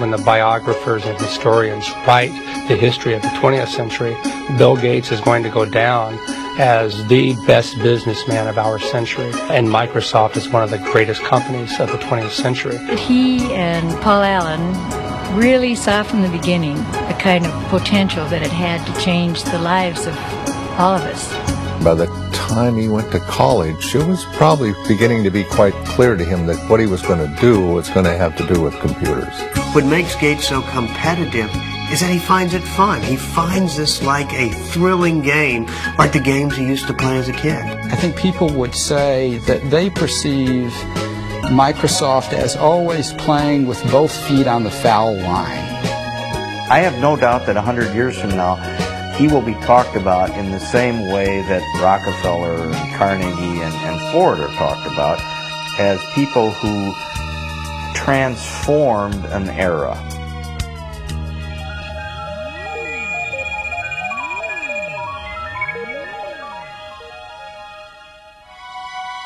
when the biographers and historians write the history of the 20th century, Bill Gates is going to go down as the best businessman of our century, and Microsoft is one of the greatest companies of the 20th century. He and Paul Allen really saw from the beginning the kind of potential that it had to change the lives of all of us. By the time he went to college, it was probably beginning to be quite clear to him that what he was going to do was going to have to do with computers. What makes Gates so competitive is that he finds it fun. He finds this like a thrilling game, like the games he used to play as a kid. I think people would say that they perceive Microsoft as always playing with both feet on the foul line. I have no doubt that 100 years from now, he will be talked about in the same way that Rockefeller and Carnegie and Ford are talked about, as people who transformed an era.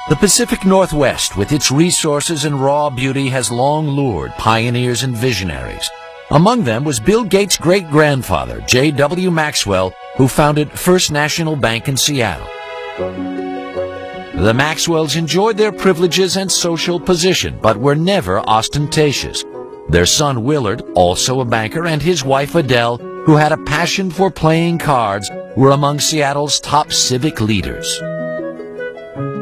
The Pacific Northwest, with its resources and raw beauty, has long lured pioneers and visionaries. Among them was Bill Gates' great-grandfather, J.W. Maxwell, who founded First National Bank in Seattle. The Maxwells enjoyed their privileges and social position, but were never ostentatious. Their son Willard, also a banker, and his wife Adele, who had a passion for playing cards, were among Seattle's top civic leaders.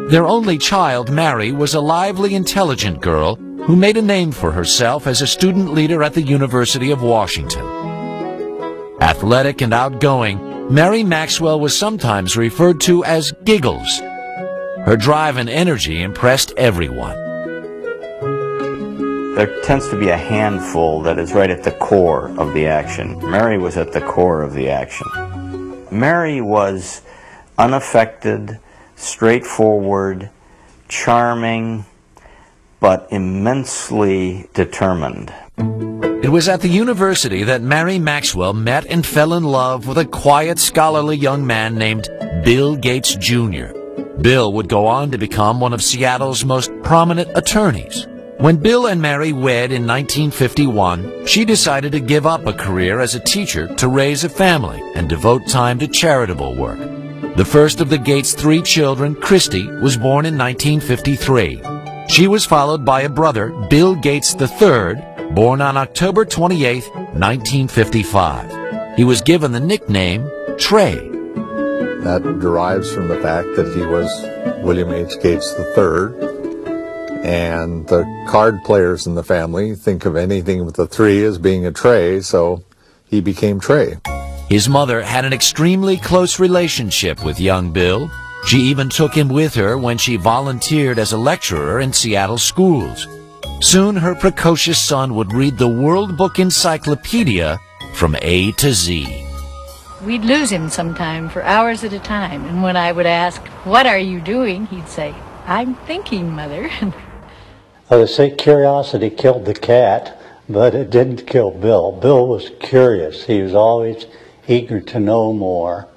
Their only child, Mary, was a lively, intelligent girl who made a name for herself as a student leader at the University of Washington. Athletic and outgoing, Mary Maxwell was sometimes referred to as Giggles. Her drive and energy impressed everyone. There tends to be a handful that is right at the core of the action. Mary was at the core of the action. Mary was unaffected, straightforward, charming, but immensely determined. It was at the university that Mary Maxwell met and fell in love with a quiet, scholarly young man named Bill Gates, Jr. Bill would go on to become one of Seattle's most prominent attorneys. When Bill and Mary wed in 1951, she decided to give up a career as a teacher to raise a family and devote time to charitable work. The first of the Gates' 3 children, Christy, was born in 1953. She was followed by a brother, Bill Gates III, born on October 28, 1955. He was given the nickname Trey. That derives from the fact that he was William H. Gates III, and the card players in the family think of anything with a 3 as being a Trey, so he became Trey. His mother had an extremely close relationship with young Bill. She even took him with her when she volunteered as a lecturer in Seattle schools. Soon her precocious son would read the World Book Encyclopedia from A to Z. We'd lose him sometime for hours at a time, and when I would ask, "What are you doing?" he'd say, "I'm thinking, Mother." They say curiosity killed the cat, but it didn't kill Bill. Bill was curious. He was always eager to know more,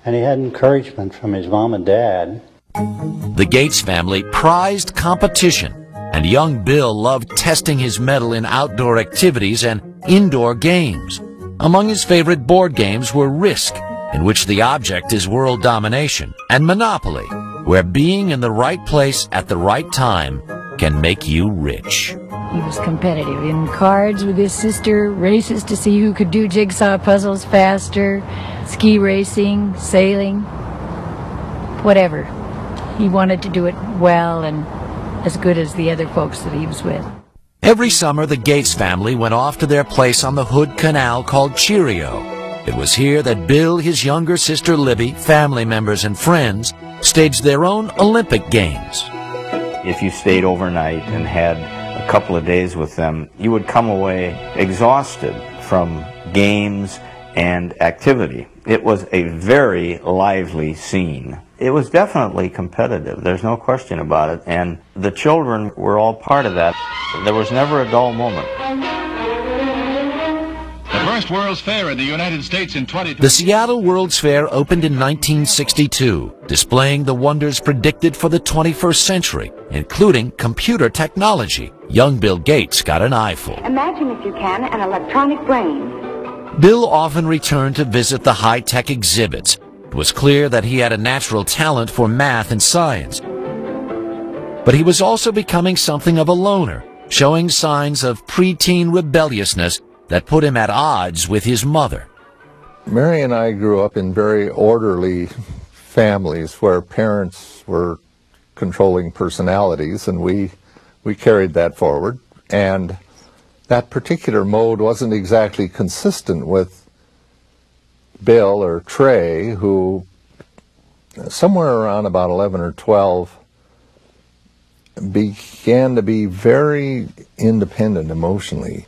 and he had encouragement from his mom and dad. The Gates family prized competition, and young Bill loved testing his mettle in outdoor activities and indoor games. Among his favorite board games were Risk, in which the object is world domination, and Monopoly, where being in the right place at the right time can make you rich. He was competitive in cards with his sister, races to see who could do jigsaw puzzles faster, ski racing, sailing, whatever. He wanted to do it well and as good as the other folks that he was with. Every summer, the Gates family went off to their place on the Hood Canal called Cheerio. It was here that Bill, his younger sister Libby, family members, and friends staged their own Olympic Games. If you stayed overnight and had a couple of days with them, you would come away exhausted from games and activity. It was a very lively scene. It was definitely competitive, there's no question about it, and the children were all part of that. There was never a dull moment. The first World's Fair in the United States in 2020. The Seattle World's Fair opened in 1962, displaying the wonders predicted for the 21st century, including computer technology. Young Bill Gates got an eyeful. Imagine, if you can, an electronic brain. Bill often returned to visit the high-tech exhibits. It was clear that he had a natural talent for math and science. But he was also becoming something of a loner, showing signs of preteen rebelliousness that put him at odds with his mother. Mary and I grew up in very orderly families where parents were controlling personalities, and we carried that forward. And that particular mode wasn't exactly consistent with Bill or Trey, who somewhere around about 11 or 12 began to be very independent emotionally.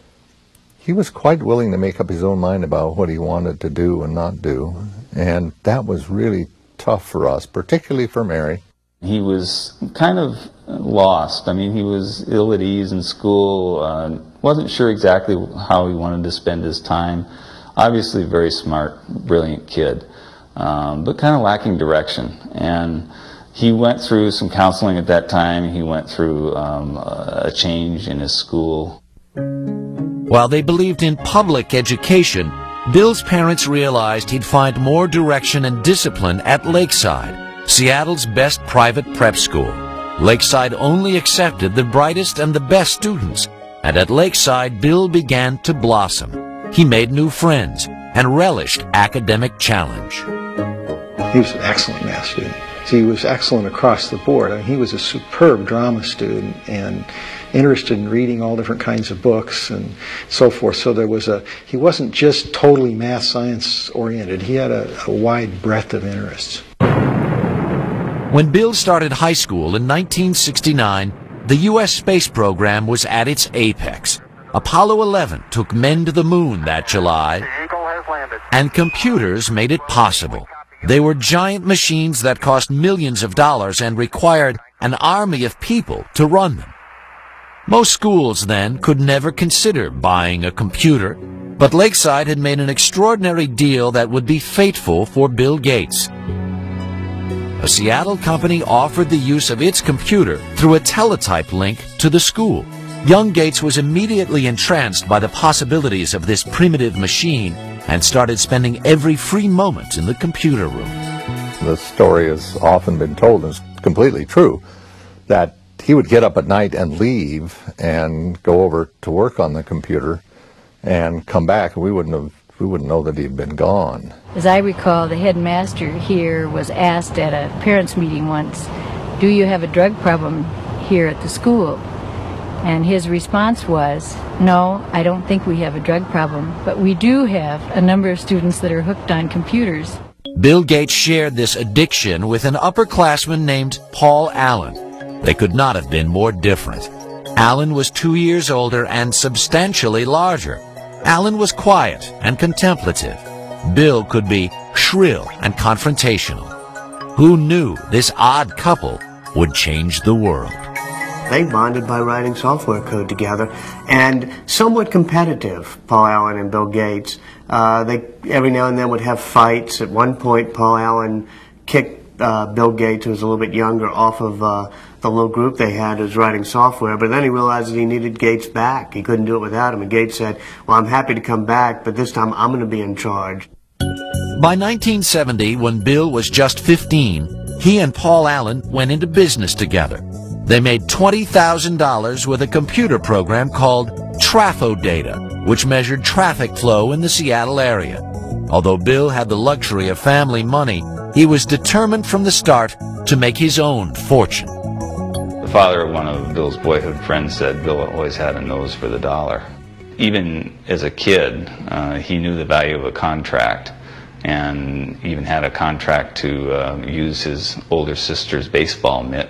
He was quite willing to make up his own mind about what he wanted to do and not do, and that was really tough for us, particularly for Mary. He was kind of lost. I mean, he was ill at ease in school, wasn't sure exactly how he wanted to spend his time. Obviously a very smart, brilliant kid, but kind of lacking direction. And he went through some counseling at that time. He went through a change in his school. While they believed in public education, Bill's parents realized he'd find more direction and discipline at Lakeside, Seattle's best private prep school. Lakeside only accepted the brightest and the best students, and at Lakeside, Bill began to blossom. He made new friends and relished academic challenge. He was an excellent math student. He was excellent across the board. I mean, he was a superb drama student and interested in reading all different kinds of books and so forth. So he wasn't just totally math science oriented. He had a wide breadth of interests. When Bill started high school in 1969, the U.S. space program was at its apex. Apollo 11 took men to the moon that July, and computers made it possible. They were giant machines that cost millions of dollars and required an army of people to run them. Most schools then could never consider buying a computer, but Lakeside had made an extraordinary deal that would be fateful for Bill Gates. A Seattle company offered the use of its computer through a teletype link to the school. Young Gates was immediately entranced by the possibilities of this primitive machine and started spending every free moment in the computer room. The story has often been told, and it's completely true, that he would get up at night and leave and go over to work on the computer and come back, and we wouldn't know that he'd been gone. As I recall, the headmaster here was asked at a parents' meeting once, "Do you have a drug problem here at the school?" And his response was, "No, I don't think we have a drug problem, but we do have a number of students that are hooked on computers." Bill Gates shared this addiction with an upperclassman named Paul Allen. They could not have been more different. Allen was 2 years older and substantially larger. Allen was quiet and contemplative. Bill could be shrill and confrontational. Who knew this odd couple would change the world? They bonded by writing software code together, and somewhat competitive, Paul Allen and Bill Gates. They every now and then would have fights. At one point, Paul Allen kicked Bill Gates, who was a little bit younger, off of the little group they had as writing software, but then he realized that he needed Gates back. He couldn't do it without him, and Gates said, "Well, I'm happy to come back, but this time I'm going to be in charge." By 1970, when Bill was just 15, he and Paul Allen went into business together. They made $20,000 with a computer program called TrafoData, which measured traffic flow in the Seattle area. Although Bill had the luxury of family money, he was determined from the start to make his own fortune. The father of one of Bill's boyhood friends said Bill always had a nose for the dollar. Even as a kid, he knew the value of a contract, and even had a contract to use his older sister's baseball mitt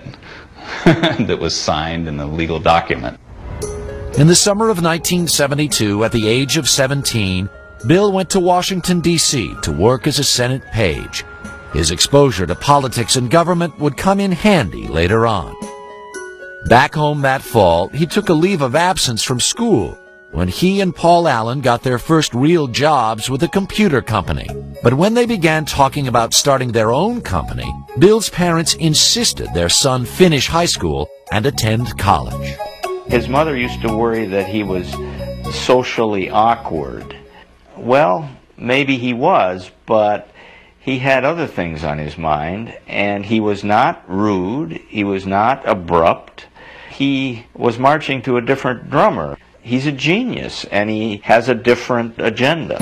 that was signed in a legal document. In the summer of 1972, at the age of 17, Bill went to Washington, D.C. to work as a Senate page. His exposure to politics and government would come in handy later on. Back home that fall, he took a leave of absence from school when he and Paul Allen got their first real jobs with a computer company. But when they began talking about starting their own company, Bill's parents insisted their son finish high school and attend college. His mother used to worry that he was socially awkward. Well, maybe he was, but he had other things on his mind, and he was not rude, he was not abrupt. He was marching to a different drummer. He's a genius, and he has a different agenda.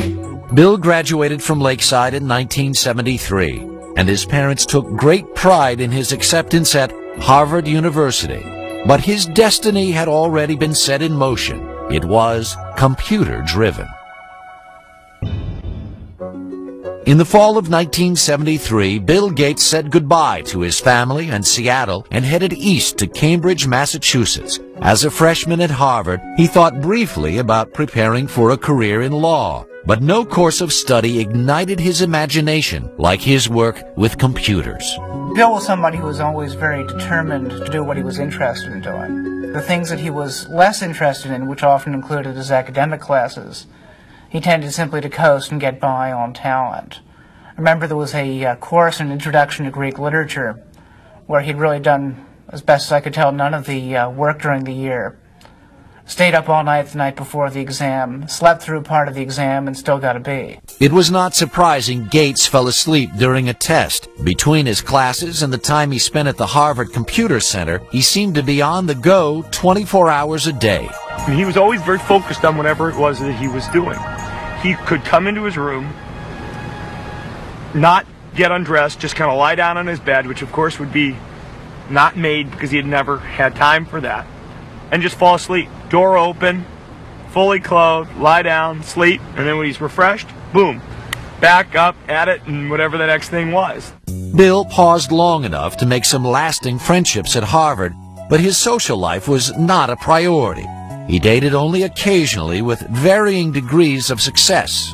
Bill graduated from Lakeside in 1973, and his parents took great pride in his acceptance at Harvard University. But his destiny had already been set in motion. It was computer-driven. In the fall of 1973, Bill Gates said goodbye to his family and Seattle and headed east to Cambridge, Massachusetts. As a freshman at Harvard, he thought briefly about preparing for a career in law, but no course of study ignited his imagination like his work with computers. Bill was somebody who was always very determined to do what he was interested in doing. The things that he was less interested in, which often included his academic classes, he tended simply to coast and get by on talent. I remember there was a course in Introduction to Greek Literature where he'd really done, as best as I could tell, none of the work during the year. Stayed up all night the night before the exam, slept through part of the exam, and still got a B. It was not surprising Gates fell asleep during a test. Between his classes and the time he spent at the Harvard Computer Center, he seemed to be on the go 24 hours a day. He was always very focused on whatever it was that he was doing. He could come into his room, not get undressed, just kind of lie down on his bed, which of course would be not made because he had never had time for that, and just fall asleep. Door open, fully clothed, lie down, sleep, and then when he's refreshed, boom, back up at it and whatever the next thing was. Bill paused long enough to make some lasting friendships at Harvard, but his social life was not a priority. He dated only occasionally with varying degrees of success.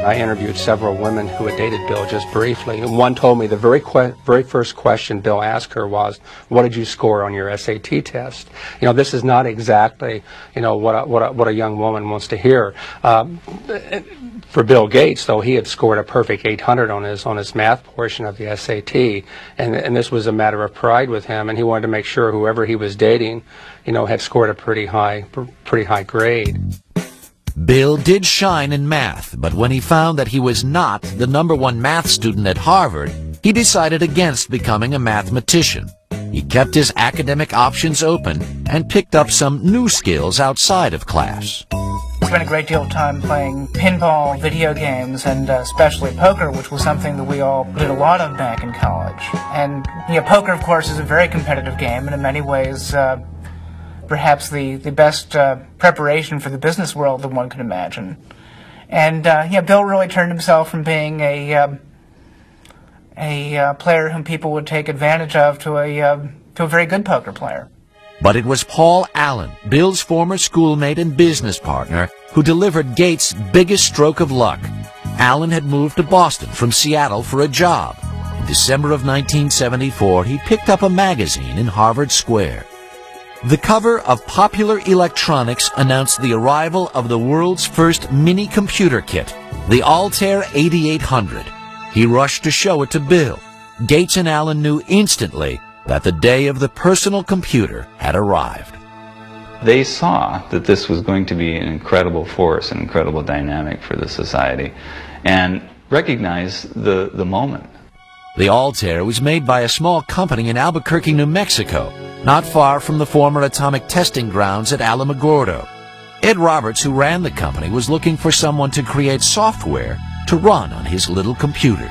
I interviewed several women who had dated Bill just briefly, and one told me the very first question Bill asked her was, "What did you score on your SAT test?" You know, this is not exactly, you know, what a young woman wants to hear. For Bill Gates, though, he had scored a perfect 800 on his math portion of the SAT, and this was a matter of pride with him, and he wanted to make sure whoever he was dating, you know, had scored a pretty high grade. Bill did shine in math, but when he found that he was not the #1 math student at Harvard, he decided against becoming a mathematician. He kept his academic options open and picked up some new skills outside of class. I spent a great deal of time playing pinball, video games, and especially poker, which was something that we all did a lot of back in college. And poker, of course, is a very competitive game, and in many ways perhaps the best preparation for the business world that one could imagine. And Bill really turned himself from being a player whom people would take advantage of to a very good poker player. But it was Paul Allen, Bill's former schoolmate and business partner, who delivered Gates' biggest stroke of luck. Allen had moved to Boston from Seattle for a job. In December of 1974, he picked up a magazine in Harvard Square. The cover of Popular Electronics announced the arrival of the world's first mini-computer kit, the Altair 8800. He rushed to show it to Bill. Gates and Allen knew instantly that the day of the personal computer had arrived. They saw that this was going to be an incredible force, an incredible dynamic for the society, and recognized the moment. The Altair was made by a small company in Albuquerque, New Mexico, not far from the former atomic testing grounds at Alamogordo. Ed Roberts, who ran the company, was looking for someone to create software to run on his little computers.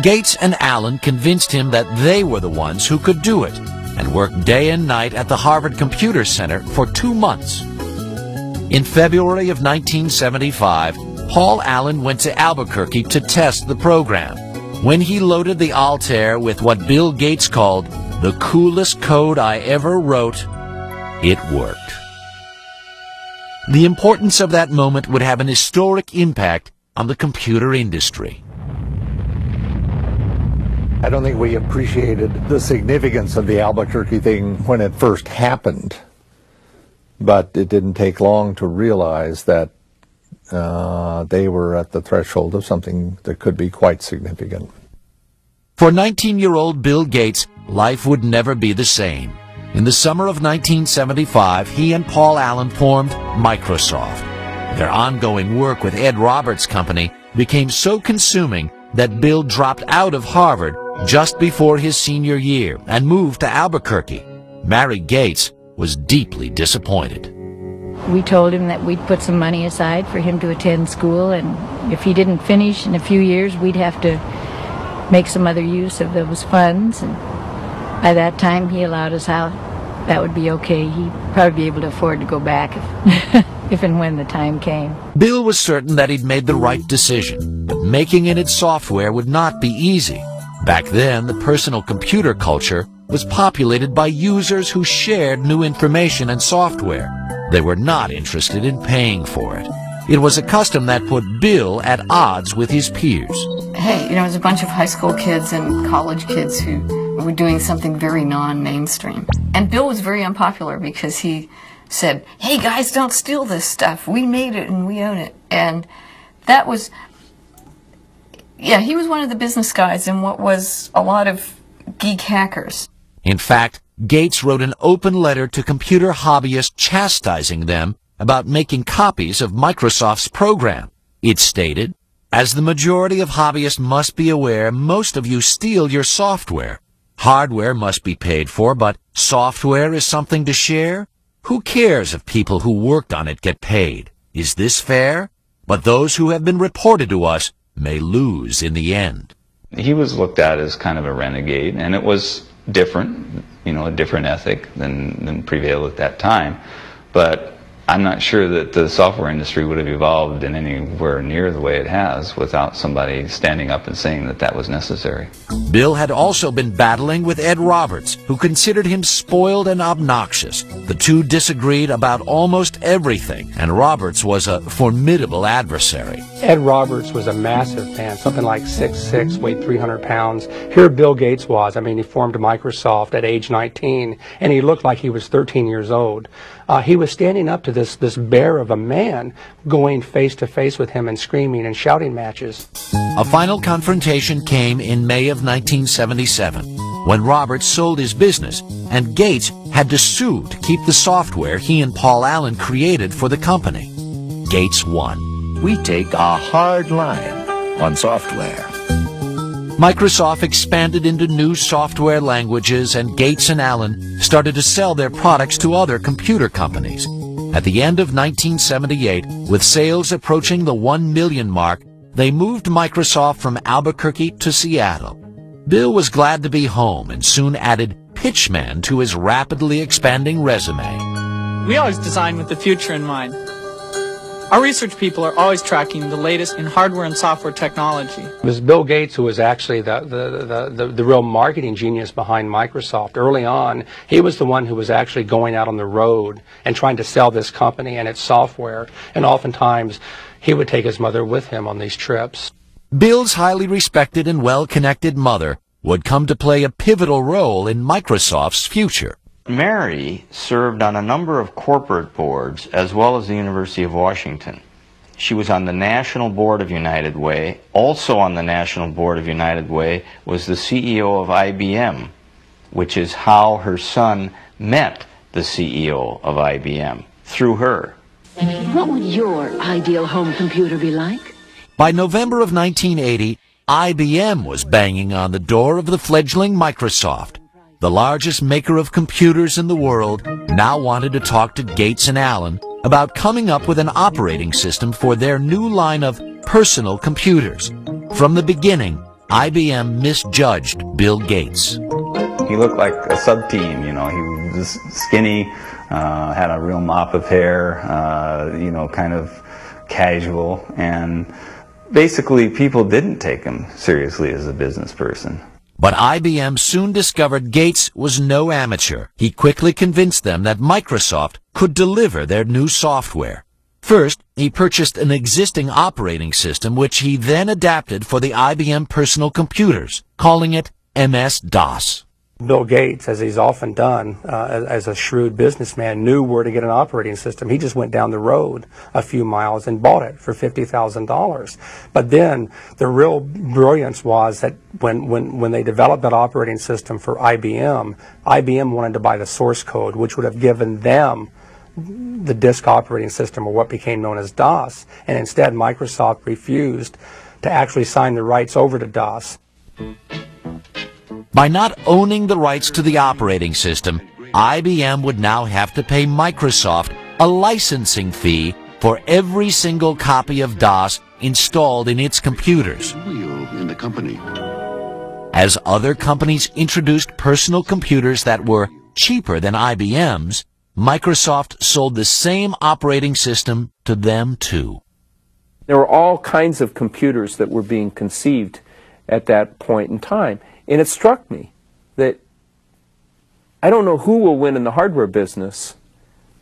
Gates and Allen convinced him that they were the ones who could do it, and worked day and night at the Harvard Computer Center for 2 months. In February of 1975, Paul Allen went to Albuquerque to test the program. When he loaded the Altair with what Bill Gates called the coolest code I ever wrote, it worked. The importance of that moment would have an historic impact on the computer industry. I don't think we appreciated the significance of the Albuquerque thing when it first happened. but it didn't take long to realize that they were at the threshold of something that could be quite significant. For 19-year-old Bill Gates, life would never be the same. In the summer of 1975, he and Paul Allen formed Microsoft. Their ongoing work with Ed Roberts' company became so consuming that Bill dropped out of Harvard just before his senior year and moved to Albuquerque. Mary Gates was deeply disappointed. We told him that we'd put some money aside for him to attend school, and if he didn't finish in a few years, we'd have to make some other use of those funds. And by that time, he allowed us out. That would be okay. He'd probably be able to afford to go back if and when the time came. Bill was certain that he'd made the right decision, but making it its software would not be easy. Back then, the personal computer culture was populated by users who shared new information and software. They were not interested in paying for it. It was a custom that put Bill at odds with his peers. Hey, it was a bunch of high school kids and college kids who were doing something very non-mainstream. And Bill was very unpopular because he said, hey guys, don't steal this stuff. We made it and we own it. And that was, yeah, he was one of the business guys in what was a lot of geek hackers. In fact, Gates wrote an open letter to computer hobbyists chastising them about making copies of Microsoft's program. It stated, as the majority of hobbyists must be aware, most of you steal your software. Hardware must be paid for, but software is something to share? Who cares if people who worked on it get paid? Is this fair? But those who have been reported to us may lose in the end. He was looked at as kind of a renegade, and it was different, a different ethic than prevailed at that time. But I'm not sure that the software industry would have evolved in anywhere near the way it has without somebody standing up and saying that that was necessary. Bill had also been battling with Ed Roberts, who considered him spoiled and obnoxious. The two disagreed about almost everything, and Roberts was a formidable adversary. Ed Roberts was a massive man, something like 6'6", weighed 300 pounds. Here Bill Gates was. He formed Microsoft at age 19, and he looked like he was 13 years old. He was standing up to this bear of a man, going face to face with him and screaming and shouting matches. A final confrontation came in May of 1977, when Roberts sold his business, and Gates had to sue to keep the software he and Paul Allen created for the company. Gates won. We take a hard line on software. Microsoft expanded into new software languages, and Gates and Allen started to sell their products to other computer companies. At the end of 1978, with sales approaching the 1 million mark, they moved Microsoft from Albuquerque to Seattle. Bill was glad to be home and soon added Pitchman to his rapidly expanding resume. We always design with the future in mind. Our research people are always tracking the latest in hardware and software technology. It was Bill Gates who was actually the real marketing genius behind Microsoft. Early on, he was the one who was actually going out on the road and trying to sell this company and its software. And oftentimes, he would take his mother with him on these trips. Bill's highly respected and well-connected mother would come to play a pivotal role in Microsoft's future. Mary served on a number of corporate boards as well as the University of Washington. She was on the National Board of United Way. Also on the National Board of United Way was the CEO of IBM, which is how her son met the CEO of IBM, through her. What would your ideal home computer be like? By November of 1980, IBM was banging on the door of the fledgling Microsoft. The largest maker of computers in the world now wanted to talk to Gates and Allen about coming up with an operating system for their new line of personal computers. From the beginning, IBM misjudged Bill Gates. He looked like a sub-teen, he was skinny, had a real mop of hair, kind of casual, and basically people didn't take him seriously as a business person. But IBM soon discovered Gates was no amateur. He quickly convinced them that Microsoft could deliver their new software. First, he purchased an existing operating system which he then adapted for the IBM personal computers, calling it MS-DOS. Bill Gates, as he's often done as a shrewd businessman, knew where to get an operating system. He just went down the road a few miles and bought it for $50,000. But then the real brilliance was that when they developed that operating system for IBM, IBM wanted to buy the source code, which would have given them the disk operating system, or what became known as DOS, and instead Microsoft refused to actually sign the rights over to DOS. By not owning the rights to the operating system, IBM would now have to pay Microsoft a licensing fee for every single copy of DOS installed in its computers. In the company. As other companies introduced personal computers that were cheaper than IBM's, Microsoft sold the same operating system to them too. There were all kinds of computers that were being conceived at that point in time. And it struck me that I don't know who will win in the hardware business,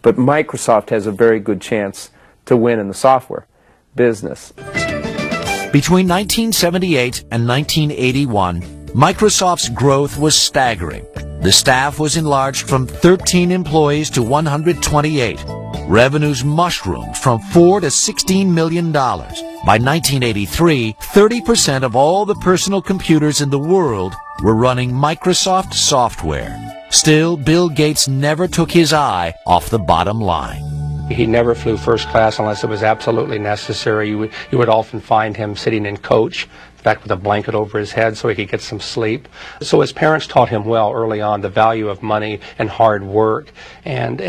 but Microsoft has a very good chance to win in the software business. Between 1978 and 1981, Microsoft's growth was staggering. The staff was enlarged from 13 employees to 128. Revenues mushroomed from $4 to $16 million. By 1983, 30% of all the personal computers in the world were running Microsoft software. Still, Bill Gates never took his eye off the bottom line. He never flew first class unless it was absolutely necessary. You would often find him sitting in coach, in fact with a blanket over his head so he could get some sleep. So his parents taught him well early on the value of money and hard work, and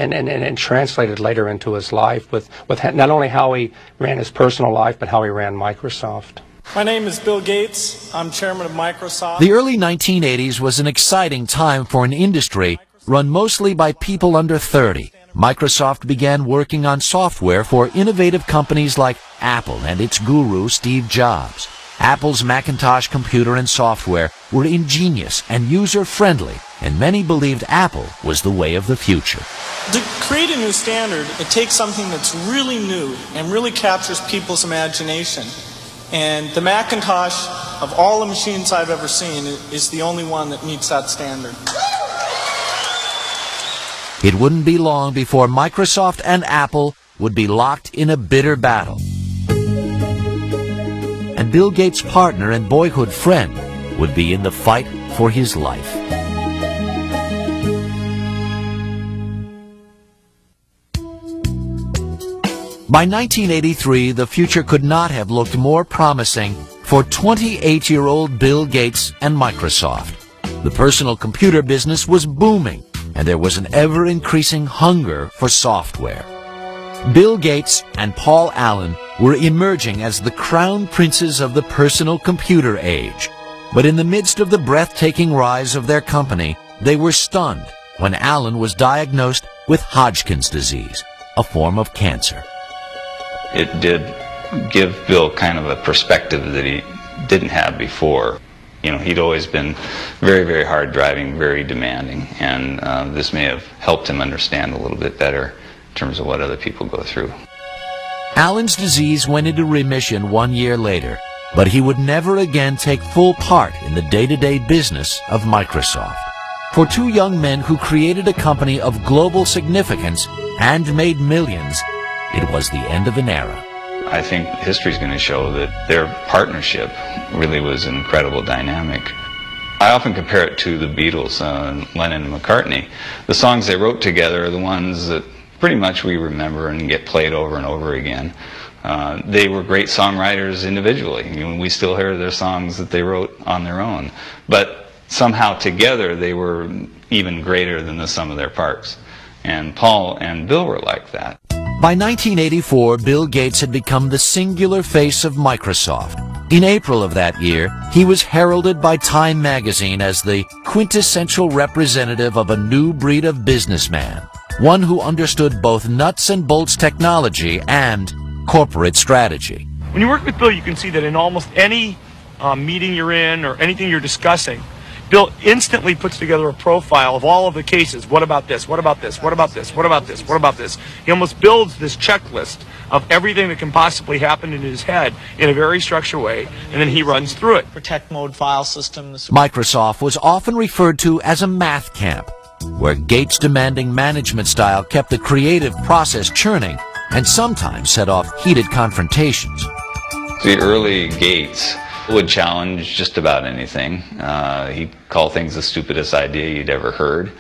translated later into his life with not only how he ran his personal life, but how he ran Microsoft. My name is Bill Gates. I'm chairman of Microsoft. The early 1980s was an exciting time for an industry run mostly by people under 30. Microsoft began working on software for innovative companies like Apple and its guru, Steve Jobs. Apple's Macintosh computer and software were ingenious and user-friendly, and many believed Apple was the way of the future. To create a new standard, it takes something that's really new and really captures people's imagination. And the Macintosh, of all the machines I've ever seen, is the only one that meets that standard. It wouldn't be long before Microsoft and Apple would be locked in a bitter battle. And Bill Gates' partner and boyhood friend would be in the fight for his life. By 1983, the future could not have looked more promising for 28-year-old Bill Gates and Microsoft. The personal computer business was booming, and there was an ever-increasing hunger for software. Bill Gates and Paul Allen were emerging as the crown princes of the personal computer age. But in the midst of the breathtaking rise of their company, they were stunned when Allen was diagnosed with Hodgkin's disease, a form of cancer. It did give Bill kind of a perspective that he didn't have before. You know, he'd always been very, very hard driving, very demanding, and this may have helped him understand a little bit better in terms of what other people go through. Allen's disease went into remission 1 year later, but he would never again take full part in the day-to-day business of Microsoft. For two young men who created a company of global significance and made millions, it was the end of an era. I think history's going to show that their partnership really was an incredible dynamic. I often compare it to the Beatles, Lennon and McCartney. The songs they wrote together are the ones that pretty much we remember and get played over and over again. They were great songwriters individually. I mean, we still hear their songs that they wrote on their own. But somehow together they were even greater than the sum of their parts. And Paul and Bill were like that. By 1984, Bill Gates had become the singular face of Microsoft. In April of that year, he was heralded by Time magazine as the quintessential representative of a new breed of businessman, one who understood both nuts and bolts technology and corporate strategy. When you work with Bill, you can see that in almost any meeting you're in or anything you're discussing, Bill instantly puts together a profile of all of the cases. What about this? What about this? What about this? What about this? What about this? He almost builds this checklist of everything that can possibly happen in his head in a very structured way, and then he runs through it. Protect mode file systems. Microsoft was often referred to as a math camp, where Gates' demanding management style kept the creative process churning and sometimes set off heated confrontations. The early Gates would challenge just about anything. He'd call things the stupidest idea you'd ever heard.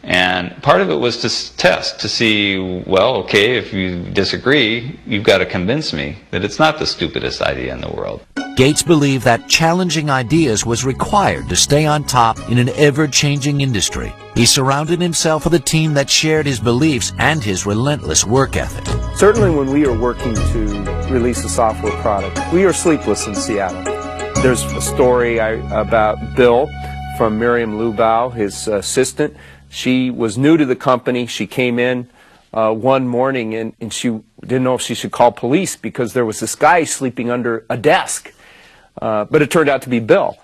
And part of it was to test, to see, well, okay, if you disagree, you've got to convince me that it's not the stupidest idea in the world. Gates believed that challenging ideas was required to stay on top in an ever-changing industry. He surrounded himself with a team that shared his beliefs and his relentless work ethic. Certainly when we are working to release a software product, we are sleepless in Seattle. There's a story about Bill from Miriam Lubau, his assistant. She was new to the company. She came in one morning and she didn't know if she should call police because there was this guy sleeping under a desk. But it turned out to be Bill.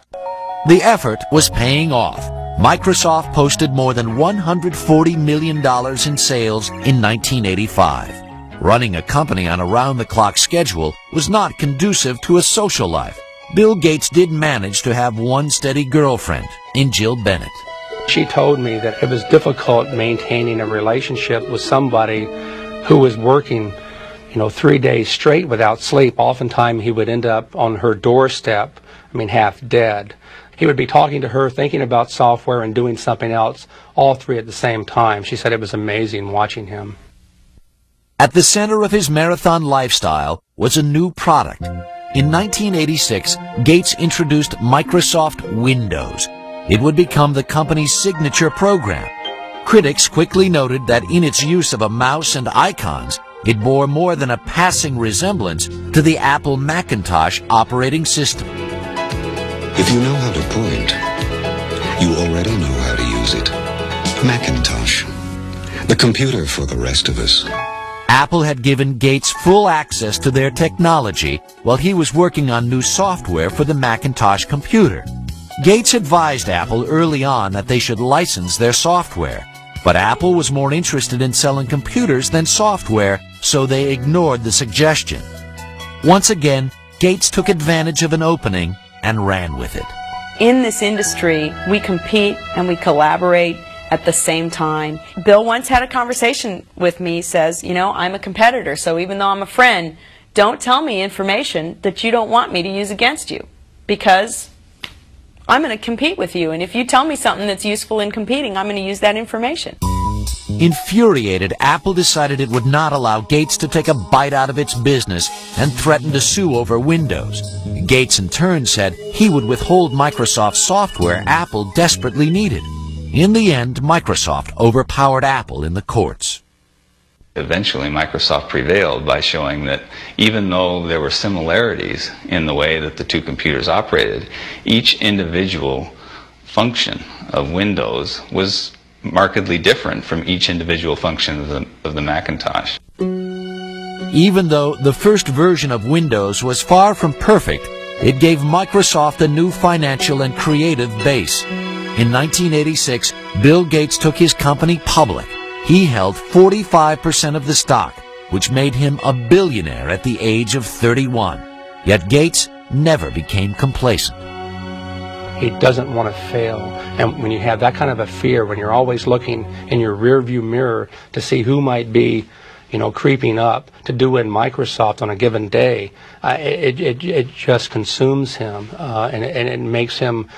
The effort was paying off. Microsoft posted more than $140 million in sales in 1985. Running a company on a round-the-clock schedule was not conducive to a social life. Bill Gates did manage to have one steady girlfriend in Jill Bennett. She told me that it was difficult maintaining a relationship with somebody who was working 3 days straight without sleep. Oftentimes he would end up on her doorstep, half dead. He would be talking to her, thinking about software and doing something else, all three at the same time. She said it was amazing watching him. At the center of his marathon lifestyle was a new product. In 1986, Gates introduced Microsoft Windows. It would become the company's signature program. Critics quickly noted that in its use of a mouse and icons, it bore more than a passing resemblance to the Apple Macintosh operating system. If you know how to point, you already know how to use it. Macintosh, the computer for the rest of us. Apple had given Gates full access to their technology while he was working on new software for the Macintosh computer. Gates advised Apple early on that they should license their software, but Apple was more interested in selling computers than software, so they ignored the suggestion. Once again, Gates took advantage of an opening and ran with it. In this industry, we compete and we collaborate at the same time. Bill once had a conversation with me, says, I'm a competitor, so even though I'm a friend, don't tell me information that you don't want me to use against you, because I'm going to compete with you, and if you tell me something that's useful in competing, I'm going to use that information. Infuriated, Apple decided it would not allow Gates to take a bite out of its business and threatened to sue over Windows. Gates in turn said he would withhold Microsoft software Apple desperately needed. In the end, Microsoft overpowered Apple in the courts. Eventually, Microsoft prevailed by showing that even though there were similarities in the way that the two computers operated, each individual function of Windows was markedly different from each individual function of the Macintosh. Even though the first version of Windows was far from perfect, it gave Microsoft a new financial and creative base. In 1986, Bill Gates took his company public. He held 45% of the stock, which made him a billionaire at the age of 31. Yet Gates never became complacent. He doesn't want to fail. And when you have that kind of a fear, when you're always looking in your rearview mirror to see who might be, creeping up to do in Microsoft on a given day, it just consumes him, and it makes him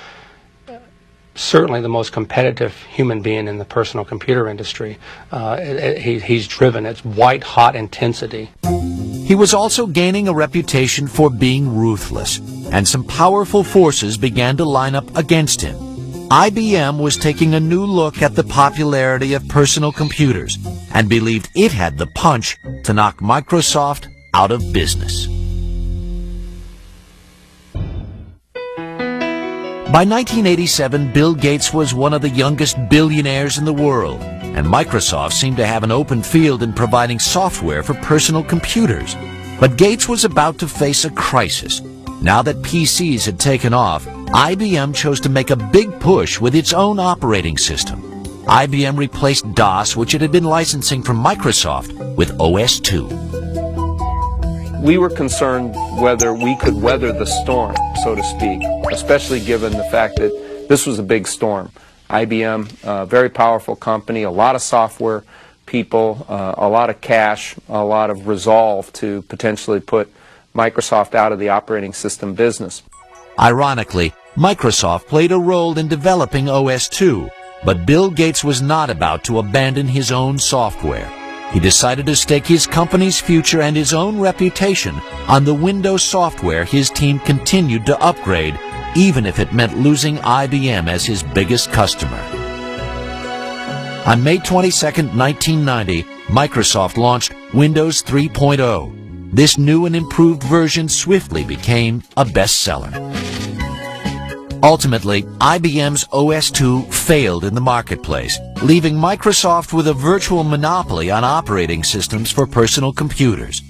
certainly the most competitive human being in the personal computer industry. He's driven. It's white-hot intensity. He was also gaining a reputation for being ruthless, and some powerful forces began to line up against him. IBM was taking a new look at the popularity of personal computers and believed it had the punch to knock Microsoft out of business. By 1987, Bill Gates was one of the youngest billionaires in the world, and Microsoft seemed to have an open field in providing software for personal computers. But Gates was about to face a crisis. Now that PCs had taken off, IBM chose to make a big push with its own operating system. IBM replaced DOS, which it had been licensing from Microsoft, with OS/2. We were concerned whether we could weather the storm, so to speak, especially given the fact that this was a big storm. IBM, a very powerful company, a lot of software people, a lot of cash, a lot of resolve to potentially put Microsoft out of the operating system business. Ironically, Microsoft played a role in developing OS/2, but Bill Gates was not about to abandon his own software. He decided to stake his company's future and his own reputation on the Windows software his team continued to upgrade, even if it meant losing IBM as his biggest customer. On May 22, 1990, Microsoft launched Windows 3.0. This new and improved version swiftly became a bestseller. Ultimately, IBM's OS/2 failed in the marketplace, leaving Microsoft with a virtual monopoly on operating systems for personal computers.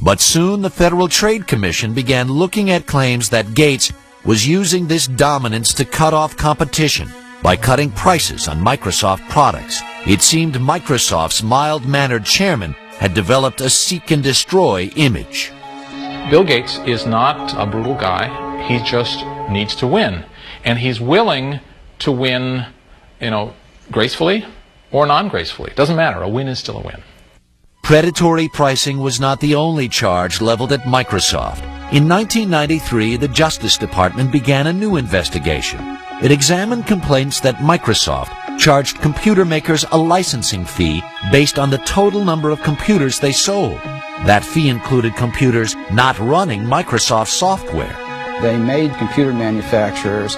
But soon the Federal Trade Commission began looking at claims that Gates was using this dominance to cut off competition by cutting prices on Microsoft products. It seemed Microsoft's mild-mannered chairman had developed a seek-and-destroy image. Bill Gates is not a brutal guy. He just needs to win. And he's willing to win, gracefully or non-gracefully. It doesn't matter. A win is still a win. Predatory pricing was not the only charge leveled at Microsoft. In 1993, the Justice Department began a new investigation. It examined complaints that Microsoft charged computer makers a licensing fee based on the total number of computers they sold. That fee included computers not running Microsoft software. They made computer manufacturers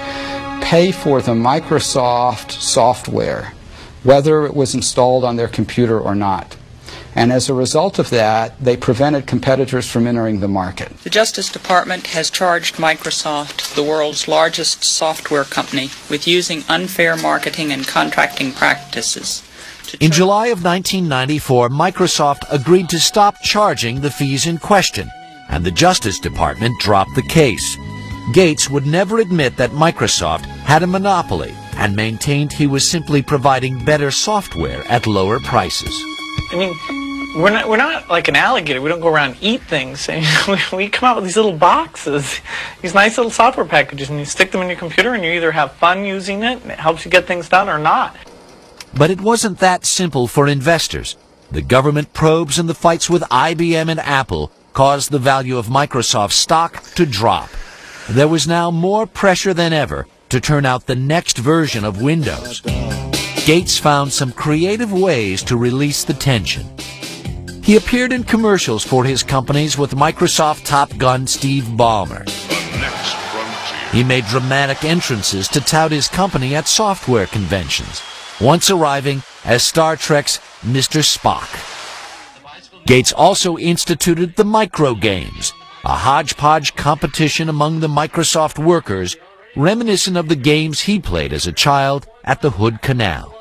pay for the Microsoft software, whether it was installed on their computer or not. And as a result of that, they prevented competitors from entering the market. The Justice Department has charged Microsoft, the world's largest software company, with using unfair marketing and contracting practices. In July of 1994, Microsoft agreed to stop charging the fees in question, and the Justice Department dropped the case. Gates would never admit that Microsoft had a monopoly and maintained he was simply providing better software at lower prices. I mean, we're not like an alligator. We don't go around and eat things. I mean, we come out with these little boxes, these nice little software packages, and you stick them in your computer, and you either have fun using it, and it helps you get things done, or not. But it wasn't that simple for investors. The government probes and the fights with IBM and Apple caused the value of Microsoft stock to drop. There was now more pressure than ever to turn out the next version of Windows. Gates found some creative ways to release the tension. He appeared in commercials for his companies with Microsoft Top Gun Steve Ballmer. He made dramatic entrances to tout his company at software conventions, once arriving as Star Trek's Mr. Spock. Gates also instituted the Micro Games, a hodgepodge competition among the Microsoft workers, reminiscent of the games he played as a child at the Hood Canal.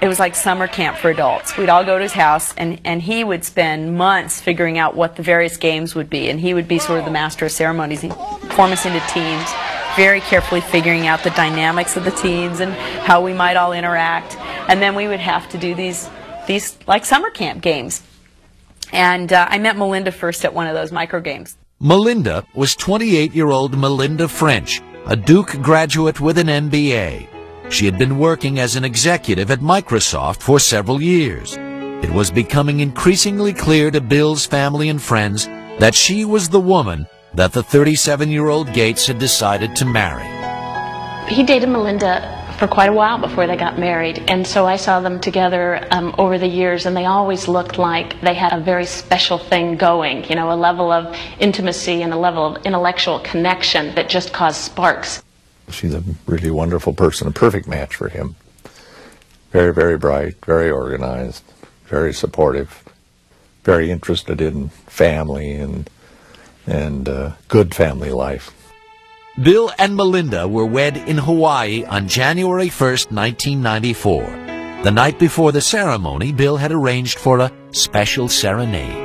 It was like summer camp for adults. We'd all go to his house, and he would spend months figuring out what the various games would be, and he would be sort of the master of ceremonies. He'd form us into teams, very carefully figuring out the dynamics of the teams and how we might all interact. And then we would have to do these like summer camp games. And I met Melinda first at one of those micro games. Melinda was 28-year-old Melinda French, a Duke graduate with an MBA. She had been working as an executive at Microsoft for several years. It was becoming increasingly clear to Bill's family and friends that she was the woman that the 37-year-old Gates had decided to marry. He dated Melinda for quite a while before they got married, and so I saw them together over the years, and they always looked like they had a very special thing going, you know, a level of intimacy and a level of intellectual connection that just caused sparks. She's a really wonderful person, a perfect match for him. Very, very bright, very organized, very supportive, very interested in family and good family life. Bill and Melinda were wed in Hawaii on January 1st, 1994. The night before the ceremony, Bill had arranged for a special serenade.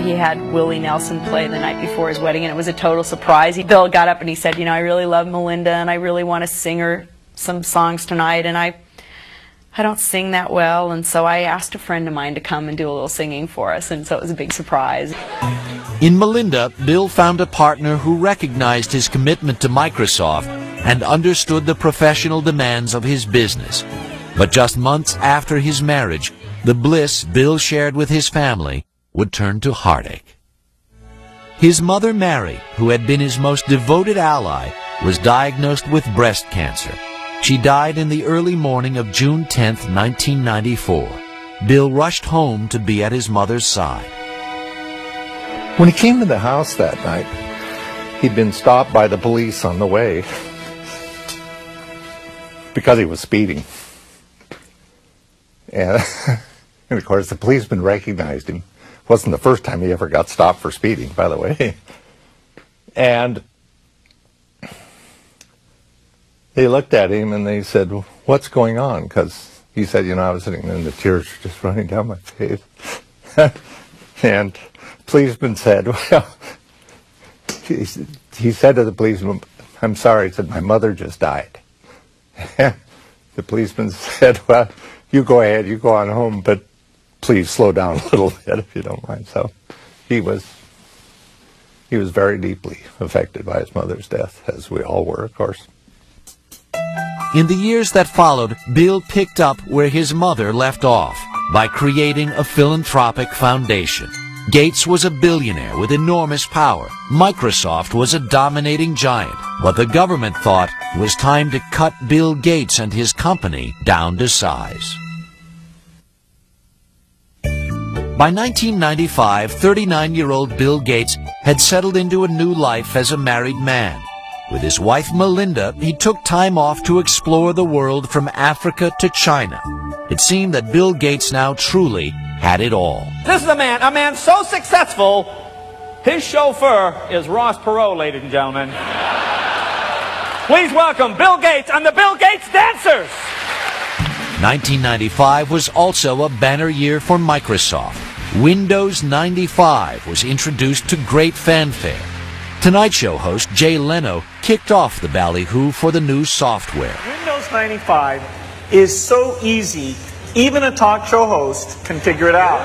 He had Willie Nelson play the night before his wedding, and it was a total surprise. Bill got up and he said, you know, I really love Melinda, and I really want to sing her some songs tonight, and I don't sing that well, and so I asked a friend of mine to come and do a little singing for us, and so it was a big surprise. In Melinda, Bill found a partner who recognized his commitment to Microsoft and understood the professional demands of his business. But just months after his marriage, the bliss Bill shared with his family would turn to heartache. His mother, Mary, who had been his most devoted ally, was diagnosed with breast cancer. She died in the early morning of June 10th, 1994. Bill rushed home to be at his mother's side. When he came to the house that night, he'd been stopped by the police on the way because he was speeding. And of course, the policeman recognized him. It wasn't the first time he ever got stopped for speeding, by the way. And they looked at him and they said, well, what's going on? Because he said, you know, I was sitting there and the tears were just running down my face. And the policeman said, well, he said to the policeman, I'm sorry, he said, my mother just died. And the policeman said, well, you go ahead, you go on home, but please slow down a little bit if you don't mind. So he was very deeply affected by his mother's death, as we all were, of course. In the years that followed, Bill picked up where his mother left off by creating a philanthropic foundation. Gates was a billionaire with enormous power. Microsoft was a dominating giant. What the government thought was time to cut Bill Gates and his company down to size. By 1995, 39-year-old Bill Gates had settled into a new life as a married man. With his wife Melinda, he took time off to explore the world from Africa to China. It seemed that Bill Gates now truly had it all. This is a man so successful, his chauffeur is Ross Perot, ladies and gentlemen. Please welcome Bill Gates and the Bill Gates Dancers. 1995 was also a banner year for Microsoft. Windows 95 was introduced to great fanfare. Tonight Show host Jay Leno kicked off the ballyhoo for the new software. Windows 95 is so easy, even a talk show host can figure it out.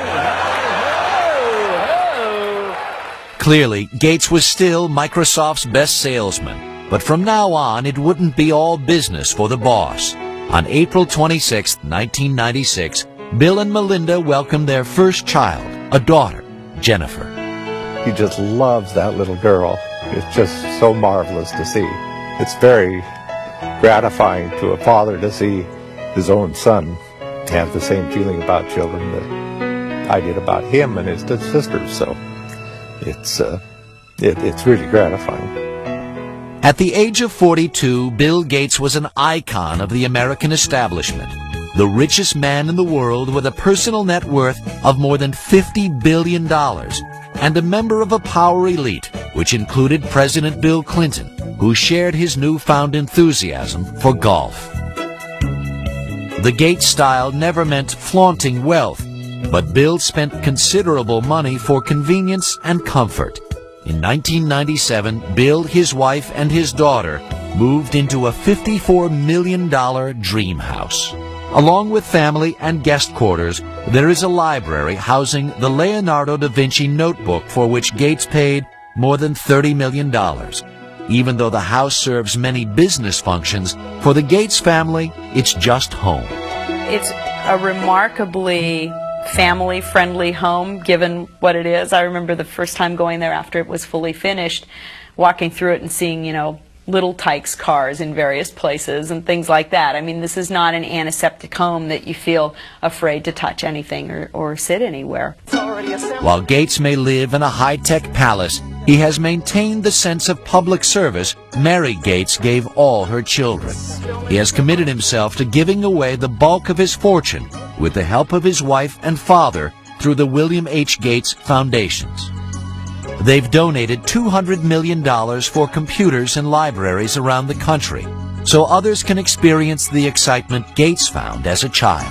Clearly, Gates was still Microsoft's best salesman, but from now on it wouldn't be all business for the boss. On April 26, 1996, Bill and Melinda welcomed their first child, a daughter, Jennifer. He just loves that little girl. It's just so marvelous to see. It's very gratifying to a father to see his own son have the same feeling about children that I did about him and his sisters. So it's really gratifying. At the age of 42, Bill Gates was an icon of the American establishment, the richest man in the world with a personal net worth of more than $50 billion, and a member of a power elite, which included President Bill Clinton, who shared his newfound enthusiasm for golf. The Gates style never meant flaunting wealth, but Bill spent considerable money for convenience and comfort. In 1997, Bill, his wife, and his daughter moved into a $54 million dream house. Along with family and guest quarters, there is a library housing the Leonardo da Vinci notebook for which Gates paid more than $30 million. Even though the house serves many business functions, for the Gates family, it's just home. It's a remarkably family-friendly home, given what it is. I remember the first time going there after it was fully finished, walking through it and seeing, you know, Little Tikes cars in various places and things like that. I mean, this is not an antiseptic home that you feel afraid to touch anything or sit anywhere. While Gates may live in a high-tech palace, he has maintained the sense of public service Mary Gates gave all her children. He has committed himself to giving away the bulk of his fortune with the help of his wife and father through the William H. Gates Foundations. They've donated $200 million for computers in libraries around the country, so others can experience the excitement Gates found as a child.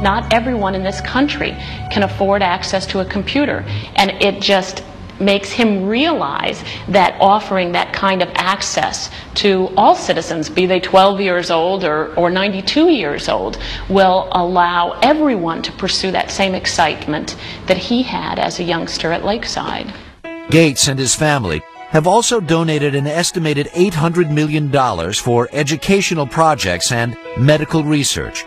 Not everyone in this country can afford access to a computer, and it just makes him realize that offering that kind of access to all citizens, be they 12 years old or 92 years old, will allow everyone to pursue that same excitement that he had as a youngster at Lakeside. Gates and his family have also donated an estimated $800 million for educational projects and medical research.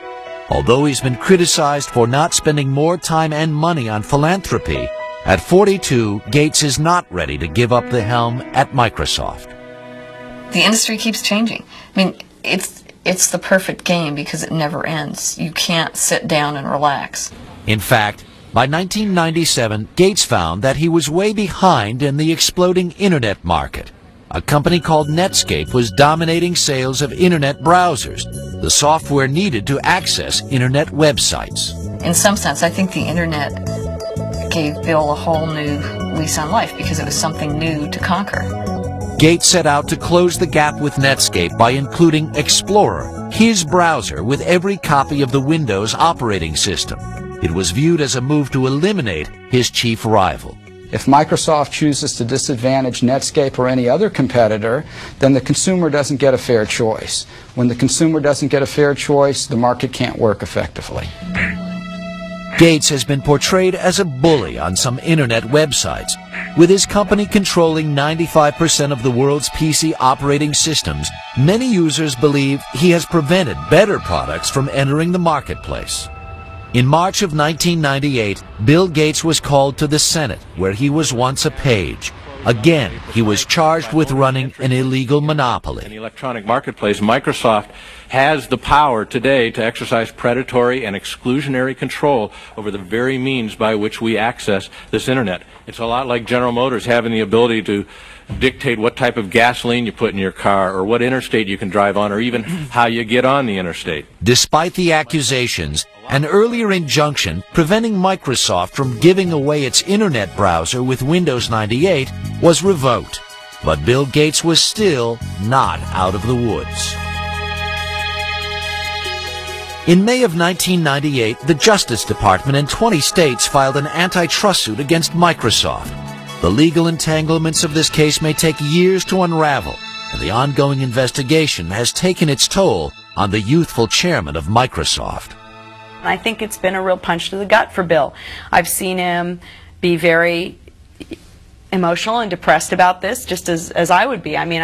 Although he's been criticized for not spending more time and money on philanthropy, at 42, Gates is not ready to give up the helm at Microsoft. The industry keeps changing. I mean, it's the perfect game because it never ends. You can't sit down and relax. In fact, by 1997, Gates found that he was way behind in the exploding Internet market. A company called Netscape was dominating sales of Internet browsers, the software needed to access Internet websites. In some sense, I think the Internet gave Bill a whole new lease on life because it was something new to conquer. Gates set out to close the gap with Netscape by including Explorer, his browser with every copy of the Windows operating system. It was viewed as a move to eliminate his chief rival. If Microsoft chooses to disadvantage Netscape or any other competitor, then the consumer doesn't get a fair choice. When the consumer doesn't get a fair choice, the market can't work effectively. Gates has been portrayed as a bully on some Internet websites, with his company controlling 95% of the world's PC operating systems. Many users believe he has prevented better products from entering the marketplace. In March of 1998, Bill Gates was called to the Senate, where he was once a page. Again, he was charged with running an illegal monopoly. In the electronic marketplace, Microsoft has the power today to exercise predatory and exclusionary control over the very means by which we access this Internet. It's a lot like General Motors having the ability to dictate what type of gasoline you put in your car, or what interstate you can drive on, or even how you get on the interstate. Despite the accusations, an earlier injunction preventing Microsoft from giving away its Internet browser with Windows 98 was revoked. But Bill Gates was still not out of the woods. In May of 1998, the Justice Department in 20 states filed an antitrust suit against Microsoft. The legal entanglements of this case may take years to unravel, and the ongoing investigation has taken its toll on the youthful chairman of Microsoft. I think it's been a real punch to the gut for Bill. I've seen him be very emotional and depressed about this, just as I would be. I mean,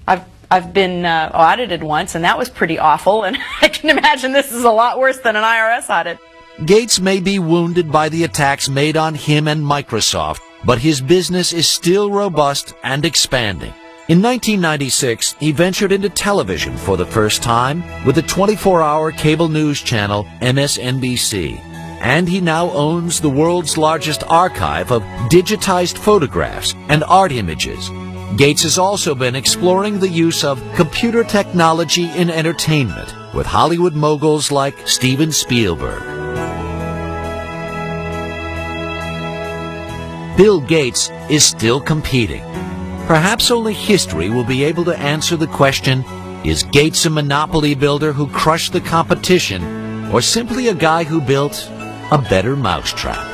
I've been audited once, and that was pretty awful, and I can imagine this is a lot worse than an IRS audit. Gates may be wounded by the attacks made on him and Microsoft, but his business is still robust and expanding. In 1996, he ventured into television for the first time with the 24-hour cable news channel MSNBC. And he now owns the world's largest archive of digitized photographs and art images. Gates has also been exploring the use of computer technology in entertainment with Hollywood moguls like Steven Spielberg. Bill Gates is still competing. Perhaps only history will be able to answer the question, is Gates a monopoly builder who crushed the competition, or simply a guy who built a better mousetrap?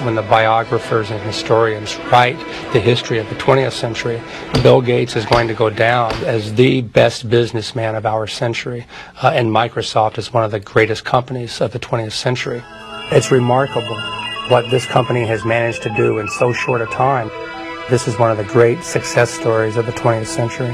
When the biographers and historians write the history of the 20th century, Bill Gates is going to go down as the best businessman of our century, and Microsoft is one of the greatest companies of the 20th century. It's remarkable what this company has managed to do in so short a time. This is one of the great success stories of the 20th century.